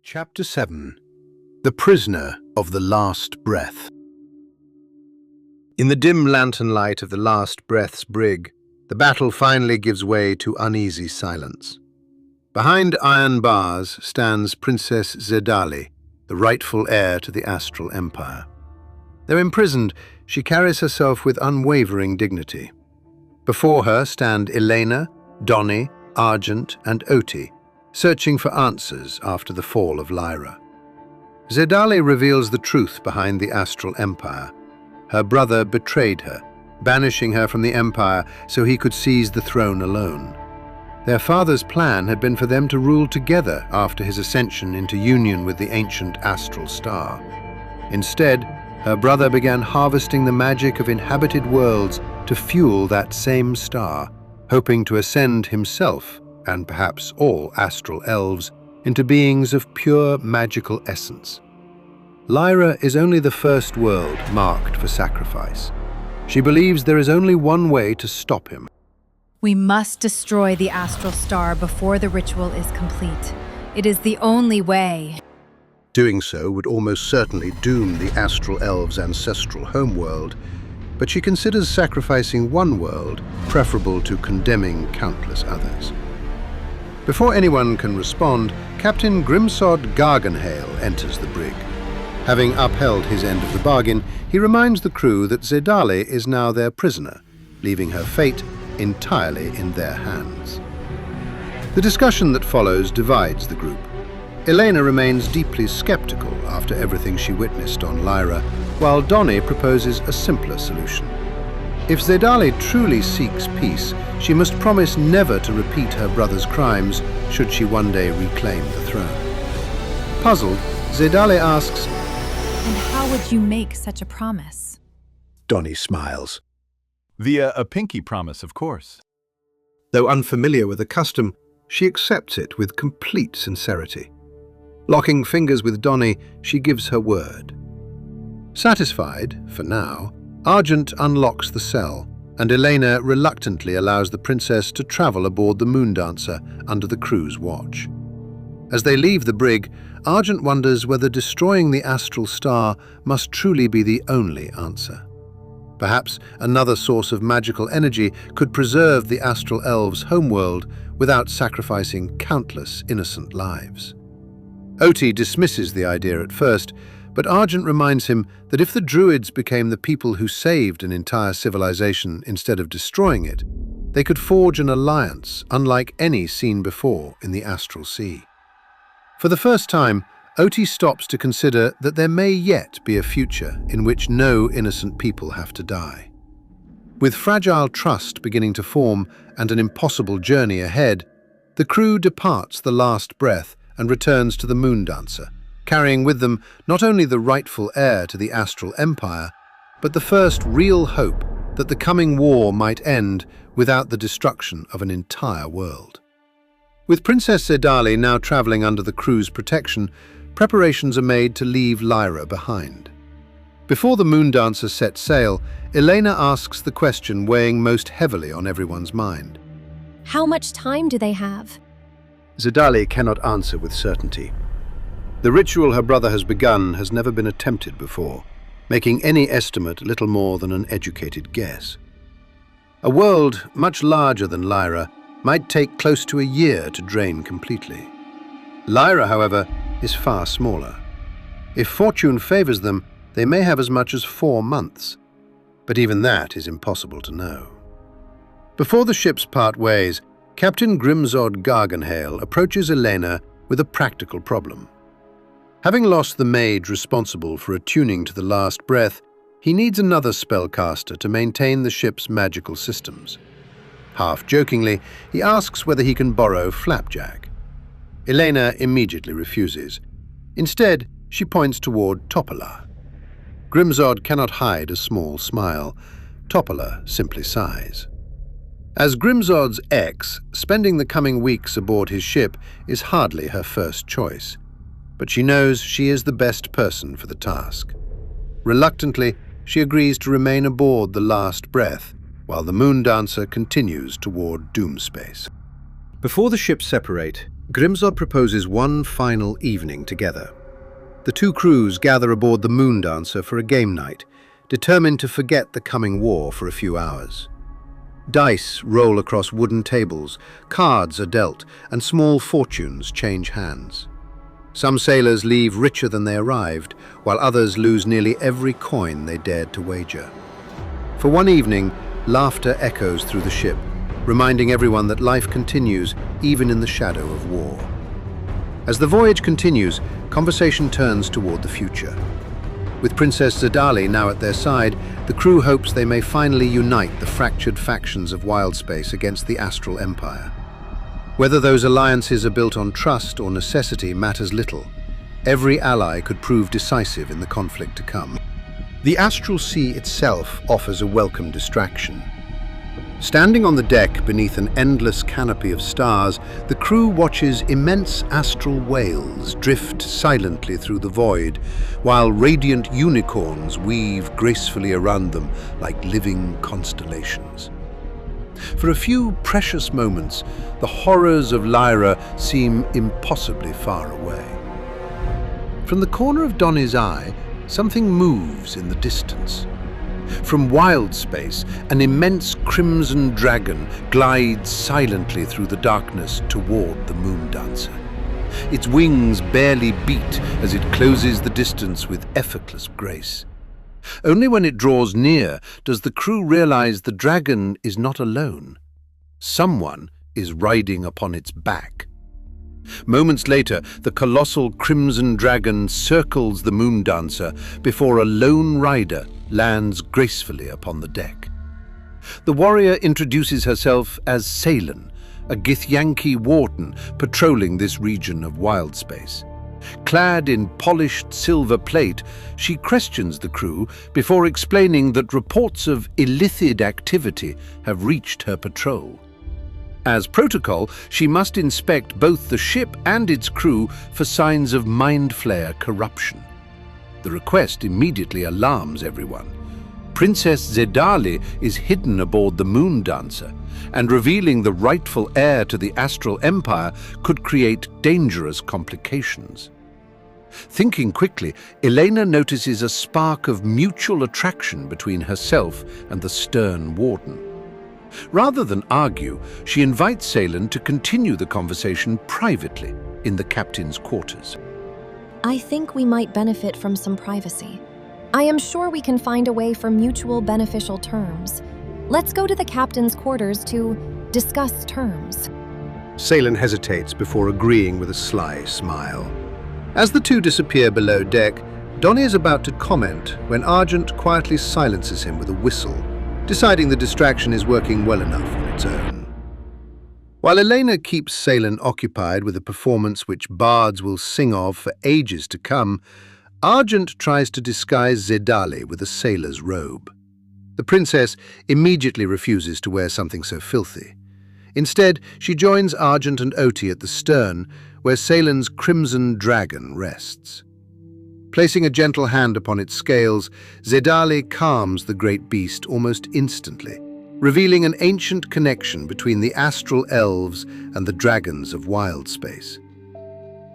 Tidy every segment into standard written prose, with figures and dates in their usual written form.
Chapter 7. The Prisoner of the Last Breath. In the dim lantern light of the Last Breath's brig, the battle finally gives way to uneasy silence. Behind iron bars stands Princess Zedali, the rightful heir to the astral empire. Though imprisoned, she carries herself with unwavering dignity. Before her stand Elena, Donny, Argent, and Oti, searching for answers after the fall of Lyra. Zedali reveals the truth behind the astral empire. Her brother betrayed her, banishing her from the empire so he could seize the throne alone. Their father's plan had been for them to rule together after his ascension into union with the ancient astral star. Instead, her brother began harvesting the magic of inhabited worlds to fuel that same star, hoping to ascend himself, and perhaps all astral elves, into beings of pure magical essence. Lyra is only the first world marked for sacrifice. She believes there is only one way to stop him. We must destroy the astral star before the ritual is complete. It is the only way. Doing so would almost certainly doom the astral elves' ancestral homeworld, but she considers sacrificing one world preferable to condemning countless others. Before anyone can respond, Captain Grimsod Garganhale enters the brig. Having upheld his end of the bargain, he reminds the crew that Zedali is now their prisoner, leaving her fate entirely in their hands. The discussion that follows divides the group. Elena remains deeply skeptical after everything she witnessed on Lyra, while Donny proposes a simpler solution. If Zedali truly seeks peace, she must promise never to repeat her brother's crimes should she one day reclaim the throne. Puzzled, Zedali asks, "And how would you make such a promise?" Donny smiles. Via a pinky promise, of course. Though unfamiliar with the custom, she accepts it with complete sincerity. Locking fingers with Donny, she gives her word. Satisfied, for now, Argent unlocks the cell, and Elena reluctantly allows the princess to travel aboard the Moondancer under the crew's watch. As they leave the brig, Argent wonders whether destroying the astral star must truly be the only answer. Perhaps another source of magical energy could preserve the astral elves' homeworld without sacrificing countless innocent lives. Oti dismisses the idea at first, but Argent reminds him that if the Druids became the people who saved an entire civilization instead of destroying it, they could forge an alliance unlike any seen before in the Astral Sea. For the first time, Oti stops to consider that there may yet be a future in which no innocent people have to die. With fragile trust beginning to form and an impossible journey ahead, the crew departs the Last Breath and returns to the Moondancer, carrying with them not only the rightful heir to the Astral Empire, but the first real hope that the coming war might end without the destruction of an entire world. With Princess Zedali now traveling under the crew's protection, preparations are made to leave Lyra behind. Before the Moondancer sets sail, Elena asks the question weighing most heavily on everyone's mind. How much time do they have? Zedali cannot answer with certainty. The ritual her brother has begun has never been attempted before, making any estimate little more than an educated guess. A world much larger than Lyra might take close to a year to drain completely. Lyra, however, is far smaller. If fortune favors them, they may have as much as 4 months, but even that is impossible to know. Before the ships part ways, Captain Grimsod Garganhale approaches Elena with a practical problem. Having lost the mage responsible for attuning to the Last Breath, he needs another spellcaster to maintain the ship's magical systems. Half-jokingly, he asks whether he can borrow Flapjack. Elena immediately refuses. Instead, she points toward Topola. Grimsod cannot hide a small smile. Topola simply sighs. As Grimsod's ex, spending the coming weeks aboard his ship is hardly her first choice, but she knows she is the best person for the task. Reluctantly, she agrees to remain aboard the Last Breath, while the Moondancer continues toward Doomspace. Before the ships separate, Grimsod proposes one final evening together. The two crews gather aboard the Moondancer for a game night, determined to forget the coming war for a few hours. Dice roll across wooden tables, cards are dealt, and small fortunes change hands. Some sailors leave richer than they arrived, while others lose nearly every coin they dared to wager. For one evening, laughter echoes through the ship, reminding everyone that life continues even in the shadow of war. As the voyage continues, conversation turns toward the future. With Princess Zedali now at their side, the crew hopes they may finally unite the fractured factions of Wildspace against the Astral Empire. Whether those alliances are built on trust or necessity matters little. Every ally could prove decisive in the conflict to come. The Astral Sea itself offers a welcome distraction. Standing on the deck beneath an endless canopy of stars, the crew watches immense astral whales drift silently through the void, while radiant unicorns weave gracefully around them like living constellations. For a few precious moments, the horrors of Lyra seem impossibly far away. From the corner of Donnie's eye, something moves in the distance. From Wildspace, an immense crimson dragon glides silently through the darkness toward the Moondancer. Its wings barely beat as it closes the distance with effortless grace. Only when it draws near does the crew realize the dragon is not alone. Someone is riding upon its back. Moments later, the colossal crimson dragon circles the Moondancer before a lone rider lands gracefully upon the deck. The warrior introduces herself as Salen, a Githyanki warden patrolling this region of Wildspace. Clad in polished silver plate, she questions the crew before explaining that reports of illicit activity have reached her patrol. As protocol, she must inspect both the ship and its crew for signs of Mind Flayer corruption. The request immediately alarms everyone. Princess Zedali is hidden aboard the Moondancer, and revealing the rightful heir to the Astral Empire could create dangerous complications. Thinking quickly, Elena notices a spark of mutual attraction between herself and the stern warden. Rather than argue, she invites Salen to continue the conversation privately in the captain's quarters. I think we might benefit from some privacy. I am sure we can find a way for mutual beneficial terms. Let's go to the captain's quarters to discuss terms. Salen hesitates before agreeing with a sly smile. As the two disappear below deck, Donnie is about to comment when Argent quietly silences him with a whistle, deciding the distraction is working well enough on its own. While Elena keeps Salen occupied with a performance which bards will sing of for ages to come, Argent tries to disguise Zedali with a sailor's robe. The princess immediately refuses to wear something so filthy. Instead, she joins Argent and Oti at the stern, where Salen's crimson dragon rests. Placing a gentle hand upon its scales, Zedali calms the great beast almost instantly, revealing an ancient connection between the astral elves and the dragons of Wildspace.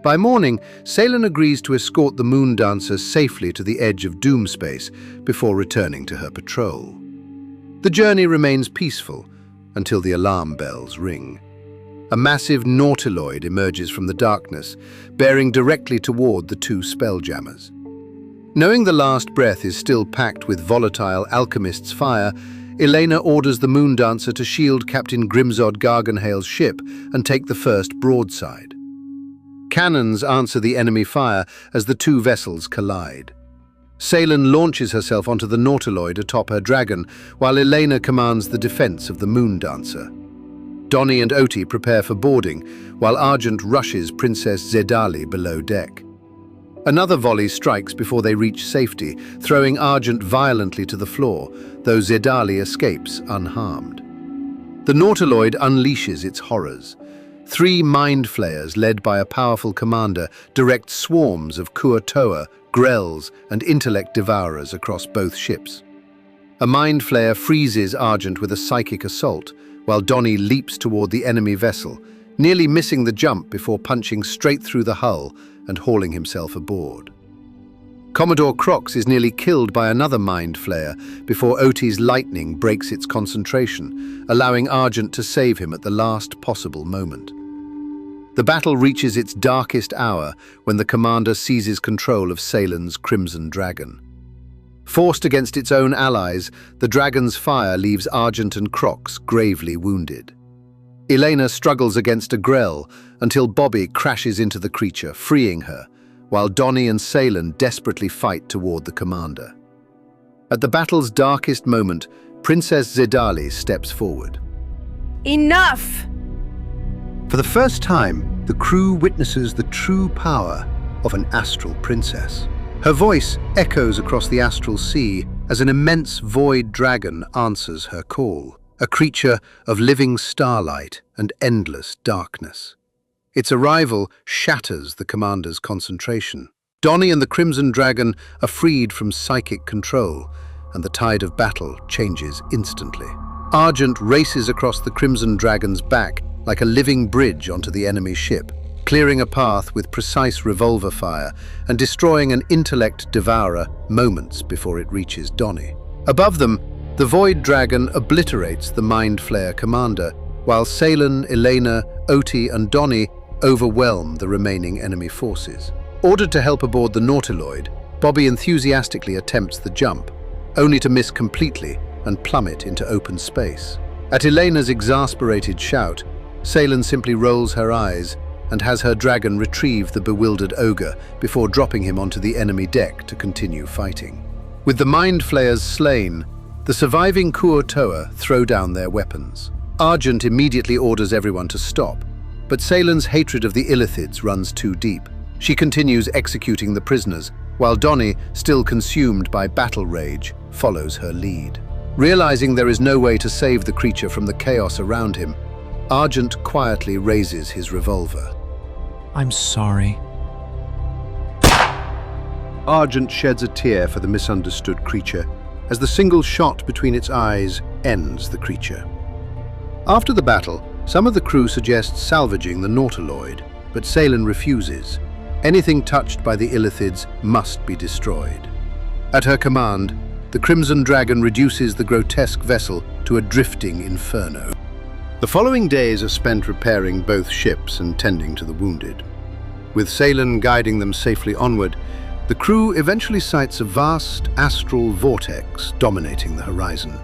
By morning, Salen agrees to escort the Moondancer safely to the edge of Doomspace before returning to her patrol. The journey remains peaceful until the alarm bells ring. A massive nautiloid emerges from the darkness, bearing directly toward the two spelljammers. Knowing the last breath is still packed with volatile alchemist's fire, Elena orders the Moondancer to shield Captain Grimsod Garganhale's ship and take the first broadside. Cannons answer the enemy fire as the two vessels collide. Salen launches herself onto the nautiloid atop her dragon, while Elena commands the defense of the Moondancer. Donnie and Oti prepare for boarding, while Argent rushes Princess Zedali below deck. Another volley strikes before they reach safety, throwing Argent violently to the floor, though Zedali escapes unharmed. The nautiloid unleashes its horrors. 3 mind flayers led by a powerful commander direct swarms of Kuatoa, Grells, and intellect devourers across both ships. A mind flayer freezes Argent with a psychic assault, while Donnie leaps toward the enemy vessel, nearly missing the jump before punching straight through the hull and hauling himself aboard. Commodore Crox is nearly killed by another mind flayer before Oti's lightning breaks its concentration, allowing Argent to save him at the last possible moment. The battle reaches its darkest hour when the commander seizes control of Ceylan's Crimson Dragon. Forced against its own allies, the dragon's fire leaves Argent and Crox gravely wounded. Elena struggles against a Grell until Bobby crashes into the creature, freeing her, while Donnie and Ceylan desperately fight toward the commander. At the battle's darkest moment, Princess Zidali steps forward. Enough! For the first time, the crew witnesses the true power of an astral princess. Her voice echoes across the astral sea as an immense void dragon answers her call, a creature of living starlight and endless darkness. Its arrival shatters the commander's concentration. Donnie and the Crimson Dragon are freed from psychic control, and the tide of battle changes instantly. Argent races across the Crimson Dragon's back like a living bridge onto the enemy ship, clearing a path with precise revolver fire and destroying an intellect devourer moments before it reaches Donnie. Above them, the Void Dragon obliterates the Mind Flayer commander, while Ceylan, Elena, Oti and Donnie overwhelm the remaining enemy forces. Ordered to help aboard the Nautiloid, Bobby enthusiastically attempts the jump, only to miss completely and plummet into open space. At Elena's exasperated shout, Ceylan simply rolls her eyes and has her dragon retrieve the bewildered ogre before dropping him onto the enemy deck to continue fighting. With the Mind Flayers slain, the surviving Kuo-toa throw down their weapons. Argent immediately orders everyone to stop, but Ceylan's hatred of the Illithids runs too deep. She continues executing the prisoners, while Donnie, still consumed by battle rage, follows her lead. Realizing there is no way to save the creature from the chaos around him, Argent quietly raises his revolver. I'm sorry. Argent sheds a tear for the misunderstood creature as the single shot between its eyes ends the creature. After the battle, some of the crew suggest salvaging the Nautiloid, but Ceylan refuses. Anything touched by the Illithids must be destroyed. At her command, the Crimson Dragon reduces the grotesque vessel to a drifting inferno. The following days are spent repairing both ships and tending to the wounded. With Ceylan guiding them safely onward, the crew eventually sights a vast astral vortex dominating the horizon.